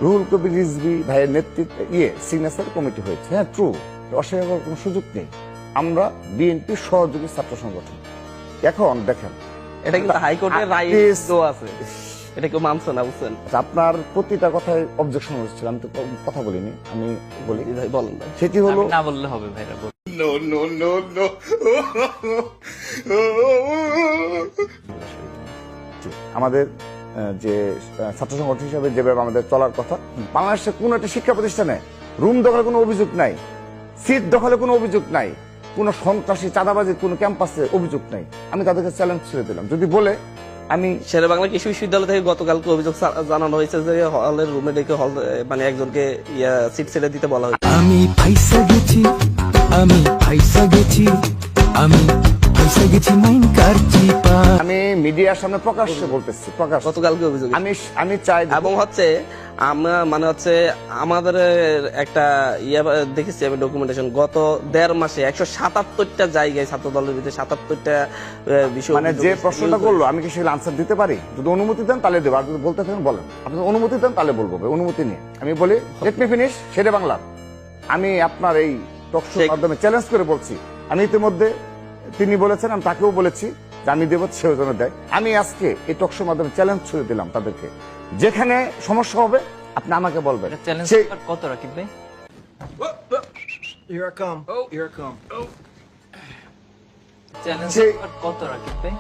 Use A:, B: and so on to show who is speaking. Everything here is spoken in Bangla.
A: রুহুল কবির রিজভী ভাইয়ের নেতৃত্বে সিগনেচার কমিটি হয়েছে। হ্যাঁ, ট্রু, অস্বীকার করার কোনো সুযোগ নেই। আমরা বিএনপির সহযোগী ছাত্র সংগঠন। এখন দেখেন,
B: এটা কিন্তু হাইকোর্টের রায় আছে, এটা কেউ মানছে না, বুঝছেন?
A: আপনার প্রতিটা কথায় অবজেকশন হচ্ছিল, আমি তো কথা বলিনি, আমি বলি।
B: ভাই বলেন ভাই।
A: সেটি হলো,
C: না বললে হবে ভাইরা,
A: আমাদের যে ছাত্র সংগঠন হিসাবে যেভাবে আমাদের চলার কথা, বাংলাদেশের কোন একটা শিক্ষা প্রতিষ্ঠানে রুম দখলে কোনো অভিযোগ নাই, সিট দখলে কোনো অভিযোগ নাই, কোন সন্ত্রাসী চাঁদাবাজির কোন ক্যাম্পাসে অভিযোগ নাই। আমি তাদেরকে চ্যালেঞ্জ ছেড়ে দিলাম, যদি বলে আমি
B: শেরে বাংলা কৃষি বিশ্ববিদ্যালয় থেকে গতকালকে অভিযোগ জানানো হয়েছে যে হলের রুমে ডেকে হল মানে একজনকে সিট ছেড়ে দিতে বলা হয়েছে।
D: আমি ফাইসা গেছি, আমি ফাইসা গেছি, আমি ফাইসা গেছি মাইন কারচি পা।
A: আমি মিডিয়ার সামনে প্রকাশ্যে বলতেছি,
B: গতকালকে অভিযোগ
A: আমি চাই,
B: এবং হচ্ছে আমরা মানে হচ্ছে আমাদের একটা দেখেছি আমি ডকুমেন্টেশন, গত 1.5 মাসে 177টা জায়গায় ছাত্র দলের ভিতরে 77টা বিষয়,
A: মানে যে প্রশ্নটা করলো আমি কি সেগুলো আনসার দিতে পারি? যদি অনুমতি দেন তাহলে দেবো, আর যদি বলতে থাকেন বলেন। আপনি অনুমতি দেন তাহলে বলবো, অনুমতি নিয়ে আমি বলি। Let me finish. Shere Bangla, আমি আপনার এই টকশোর মাধ্যমে চ্যালেঞ্জ করে বলছি, আমি ইতিমধ্যে তিনি বলেছেন, আমি তাকেও বলেছি যে আমি দেবো, সেও যেন দেয়। আমি আজকে এই টকশোর মাধ্যমে চ্যালেঞ্জ ছুড়ে দিলাম তাদেরকে, যেখানে সমস্যা হবে আপনি আমাকে বলবেন।
C: চ্যালেঞ্জ কত রাকিব ভাই?
D: Here I come. Here I come.
C: Challenge কত রাকিব ভাই?